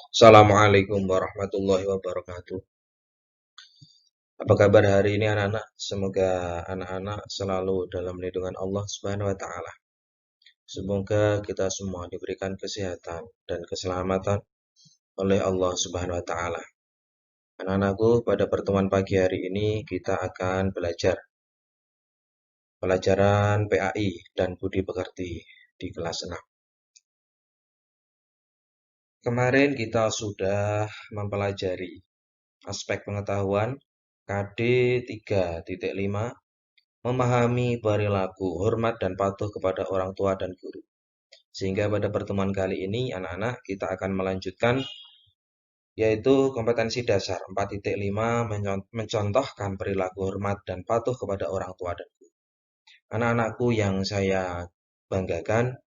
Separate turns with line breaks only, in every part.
Assalamualaikum warahmatullahi wabarakatuh. Apa kabar hari ini anak-anak? Semoga anak-anak selalu dalam lindungan Allah Subhanahu wa taala. Semoga kita semua diberikan kesehatan dan keselamatan oleh Allah Subhanahu wa taala. Anak-anakku, pada pertemuan pagi hari ini kita akan belajar pelajaran PAI dan Budi Pekerti di kelas 6. Kemarin kita sudah mempelajari aspek pengetahuan KD 3.5, memahami perilaku hormat dan patuh kepada orang tua dan guru. Sehingga pada pertemuan kali ini anak-anak kita akan melanjutkan yaitu kompetensi dasar 4.5 mencontohkan perilaku hormat dan patuh kepada orang tua dan guru. Anak-anakku yang saya banggakan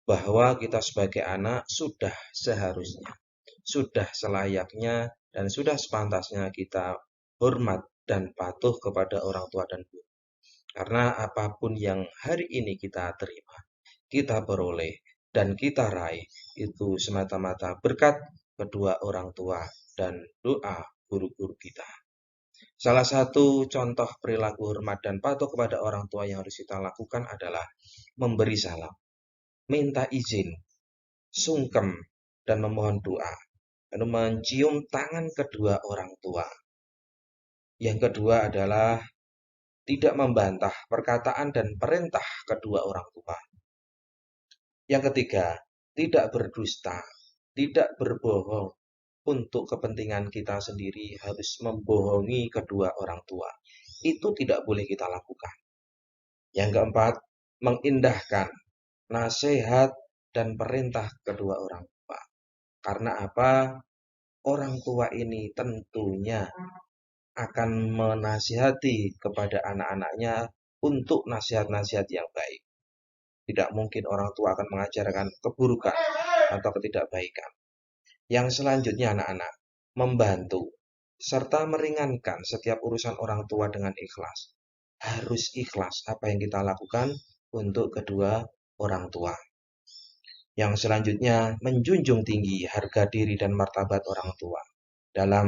bahwa kita sebagai anak sudah seharusnya, sudah selayaknya dan sudah sepantasnya kita hormat dan patuh kepada orang tua dan guru. Karena apapun yang hari ini kita terima, kita peroleh, dan kita raih, itu semata-mata berkat kedua orang tua dan doa guru-guru kita. Salah satu contoh perilaku hormat dan patuh kepada orang tua yang harus kita lakukan adalah memberi salam, minta izin, sungkem, dan memohon doa, lalu mencium tangan kedua orang tua. Yang kedua adalah tidak membantah perkataan dan perintah kedua orang tua. Yang ketiga, tidak berdusta, tidak berbohong untuk kepentingan kita sendiri, harus membohongi kedua orang tua. Itu tidak boleh kita lakukan. Yang keempat, mengindahkan nasihat dan perintah kedua orang tua. Karena apa? Orang tua ini tentunya akan menasihati kepada anak-anaknya untuk nasihat-nasihat yang baik. Tidak mungkin orang tua akan mengajarkan keburukan atau ketidakbaikan. Yang selanjutnya anak-anak, membantu serta meringankan setiap urusan orang tua dengan ikhlas. Harus ikhlas apa yang kita lakukan untuk kedua orang tua. Yang selanjutnya, menjunjung tinggi harga diri dan martabat orang tua. Dalam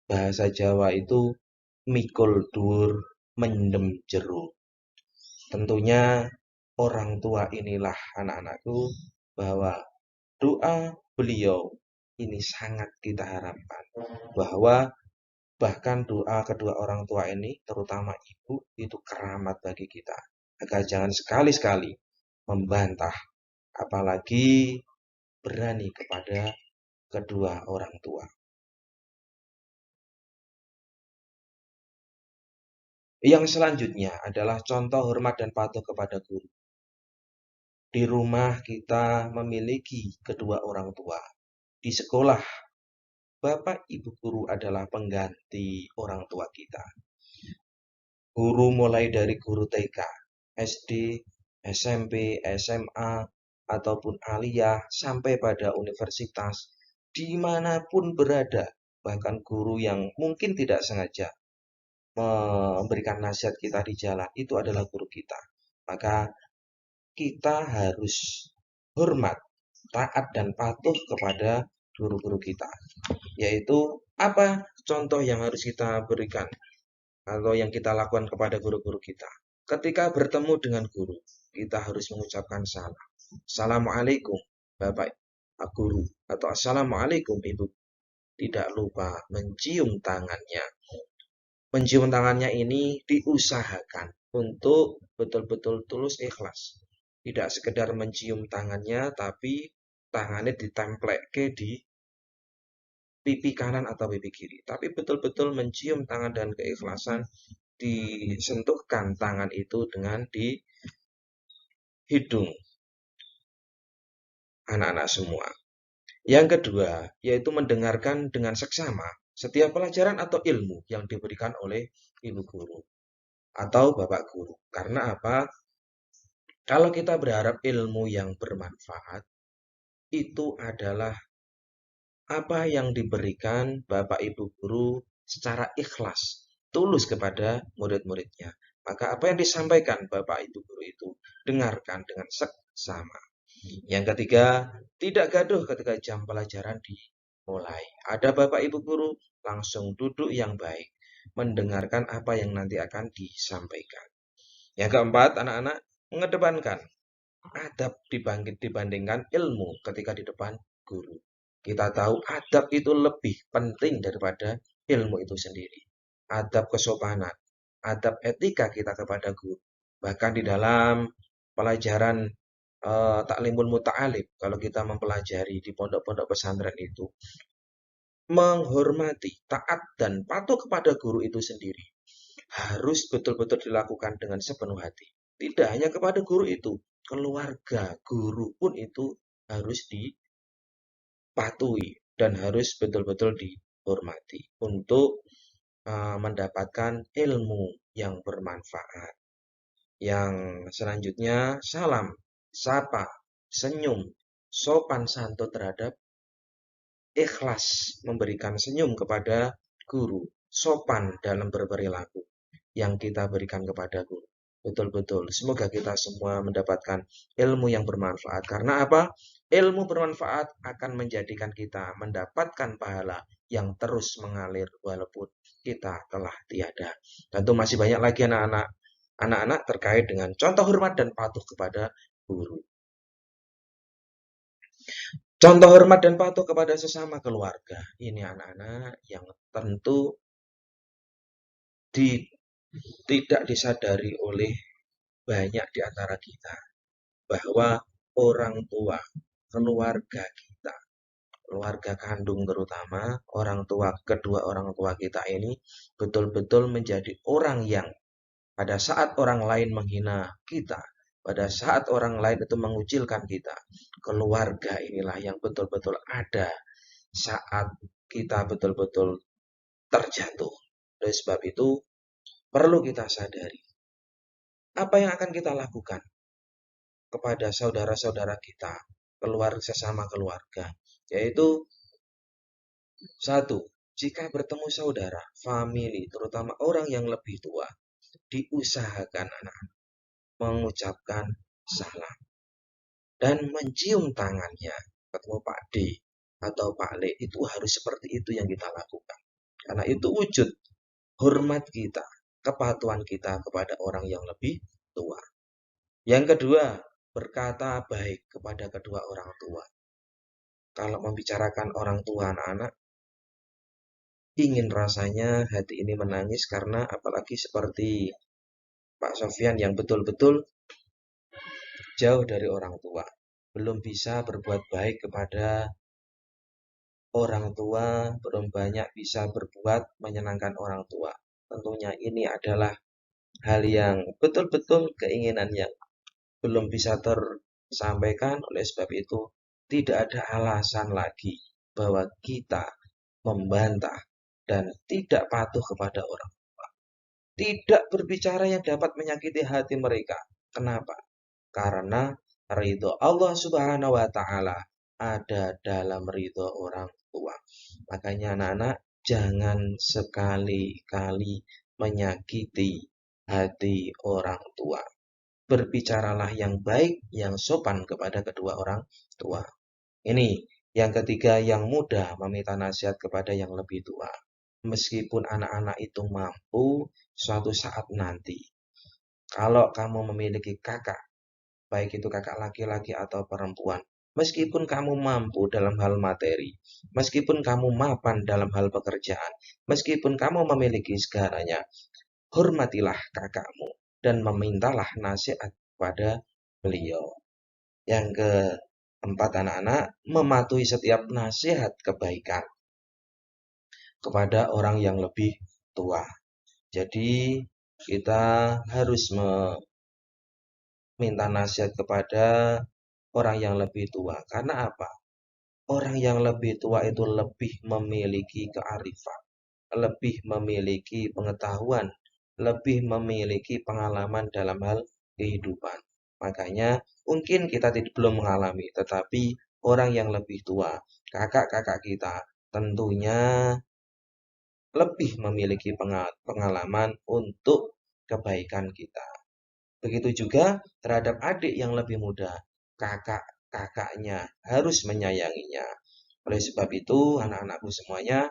bahasa Jawa itu mikul dur mendem jeru. Tentunya orang tua inilah anak-anakku bahwa doa beliau ini sangat kita harapkan bahwa bahkan doa kedua orang tua ini terutama ibu itu keramat bagi kita, agar jangan sekali-sekali membantah apalagi berani kepada kedua orang tua. Yang selanjutnya adalah contoh hormat dan patuh kepada guru. Di rumah kita memiliki kedua orang tua. Di sekolah, bapak ibu guru adalah pengganti orang tua kita. Guru mulai dari guru TK, SD, SMP, SMA, ataupun aliyah, sampai pada universitas, dimanapun berada, bahkan guru yang mungkin tidak sengaja memberikan nasihat kita di jalan, itu adalah guru kita. Maka kita harus hormat, taat, dan patuh kepada guru-guru kita. Yaitu apa contoh yang harus kita berikan atau yang kita lakukan kepada guru-guru kita. Ketika bertemu dengan guru, kita harus mengucapkan salam. Assalamualaikum Bapak Guru atau Assalamualaikum Ibu. Tidak lupa mencium tangannya. Mencium tangannya ini diusahakan untuk betul-betul tulus ikhlas. Tidak sekedar mencium tangannya, tapi tangannya ditempleke di pipi kanan atau pipi kiri. Tapi betul-betul mencium tangan dan keikhlasan, disentuhkan tangan itu dengan di hidung anak-anak semua. Yang kedua, yaitu mendengarkan dengan seksama setiap pelajaran atau ilmu yang diberikan oleh ibu guru atau bapak guru. Karena apa? Kalau kita berharap ilmu yang bermanfaat, itu adalah apa yang diberikan bapak ibu guru secara ikhlas, tulus kepada murid-muridnya. Maka apa yang disampaikan bapak ibu guru itu, dengarkan dengan seksama. Yang ketiga, tidak gaduh ketika jam pelajaran mulai. Ada Bapak Ibu guru, langsung duduk yang baik, mendengarkan apa yang nanti akan disampaikan. Yang keempat, anak-anak mengedepankan adab dibandingkan ilmu ketika di depan guru. Kita tahu adab itu lebih penting daripada ilmu itu sendiri. Adab kesopanan, adab etika kita kepada guru. Bahkan di dalam pelajaran taklimul muta'alib, kalau kita mempelajari di pondok-pondok pesantren itu, menghormati, taat, dan patuh kepada guru itu sendiri harus betul-betul dilakukan dengan sepenuh hati. Tidak hanya kepada guru itu, keluarga guru pun itu harus dipatuhi dan harus betul-betul dihormati untuk mendapatkan ilmu yang bermanfaat. Yang selanjutnya, salam, sapa, senyum, sopan santun terhadap ikhlas memberikan senyum kepada guru, sopan dalam berperilaku yang kita berikan kepada guru. Betul-betul, semoga kita semua mendapatkan ilmu yang bermanfaat. Karena apa? Ilmu bermanfaat akan menjadikan kita mendapatkan pahala yang terus mengalir walaupun kita telah tiada. Tentu masih banyak lagi anak-anak terkait dengan contoh hormat dan patuh kepada guru. Contoh hormat dan patuh kepada sesama keluarga. Ini anak-anak yang tentu tidak disadari oleh banyak di antara kita. Bahwa orang tua, keluarga kita, keluarga kandung terutama, orang tua, kedua orang tua kita ini betul-betul menjadi orang yang pada saat orang lain menghina kita, pada saat orang lain itu mengucilkan kita, keluarga inilah yang betul-betul ada saat kita betul-betul terjatuh. Oleh sebab itu, perlu kita sadari apa yang akan kita lakukan kepada saudara-saudara kita, sesama keluarga, yaitu satu, jika bertemu saudara, famili, terutama orang yang lebih tua, diusahakan anak-anak mengucapkan salam dan mencium tangannya. Ketemu Pak D atau Pak Le itu harus seperti itu yang kita lakukan. Karena itu wujud hormat kita, kepatuhan kita kepada orang yang lebih tua. Yang kedua, berkata baik kepada kedua orang tua. Kalau membicarakan orang tua anak-anak, ingin rasanya hati ini menangis karena apalagi seperti Pak Sofyan yang betul-betul jauh dari orang tua. Belum bisa berbuat baik kepada orang tua, belum banyak bisa berbuat menyenangkan orang tua. Tentunya ini adalah hal yang betul-betul keinginan yang belum bisa tersampaikan. Oleh sebab itu, tidak ada alasan lagi bahwa kita membantah dan tidak patuh kepada orang tua. Tidak berbicara yang dapat menyakiti hati mereka. Kenapa? Karena ridho Allah Subhanahu wa Ta'ala ada dalam ridho orang tua. Makanya, anak-anak, jangan sekali-kali menyakiti hati orang tua. Berbicaralah yang baik, yang sopan kepada kedua orang tua. Ini yang ketiga, yang mudah meminta nasihat kepada yang lebih tua. Meskipun anak-anak itu mampu, suatu saat nanti, kalau kamu memiliki kakak, baik itu kakak laki-laki atau perempuan, meskipun kamu mampu dalam hal materi, meskipun kamu mapan dalam hal pekerjaan, meskipun kamu memiliki segalanya, hormatilah kakakmu dan memintalah nasihat pada beliau. Yang keempat, anak-anak, mematuhi setiap nasihat kebaikan kepada orang yang lebih tua. Jadi, kita harus meminta nasihat kepada orang yang lebih tua. Karena apa? Orang yang lebih tua itu lebih memiliki kearifan, lebih memiliki pengetahuan, lebih memiliki pengalaman dalam hal kehidupan. Makanya mungkin kita belum mengalami, tetapi orang yang lebih tua, kakak-kakak kita, tentunya lebih memiliki pengalaman untuk kebaikan kita. Begitu juga terhadap adik yang lebih muda, kakak-kakaknya harus menyayanginya, Oleh sebab itu, anak-anakku semuanya,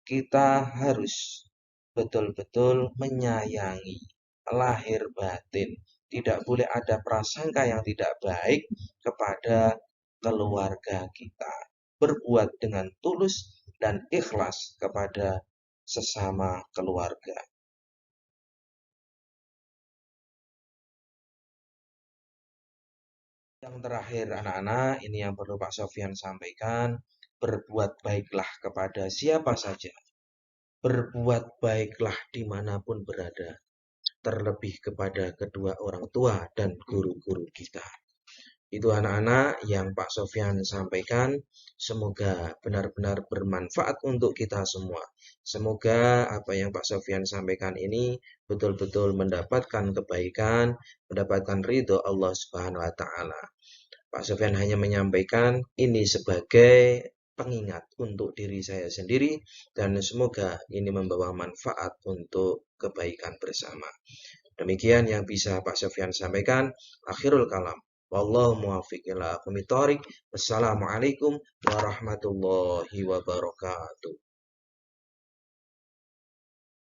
kita harus betul-betul menyayangi lahir batin. Tidak boleh ada prasangka yang tidak baik kepada keluarga kita. Berbuat dengan tulus dan ikhlas kepada sesama keluarga. Yang terakhir, anak-anak, ini yang perlu Pak Sofyan sampaikan, berbuat baiklah kepada siapa saja. Berbuat baiklah dimanapun berada, terlebih kepada kedua orang tua dan guru-guru kita. Itu anak-anak yang Pak Sofyan sampaikan. Semoga benar-benar bermanfaat untuk kita semua. Semoga apa yang Pak Sofyan sampaikan ini betul-betul mendapatkan kebaikan, mendapatkan ridho Allah Subhanahu wa Ta'ala. Pak Sofyan hanya menyampaikan ini sebagai pengingat untuk diri saya sendiri dan semoga ini membawa manfaat untuk kebaikan bersama. Demikian yang bisa Pak Sofyan sampaikan. Akhirul kalam. Wallahu muwaffiq ila aqwamit thoriq. Wassalamualaikum warahmatullahi wabarakatuh.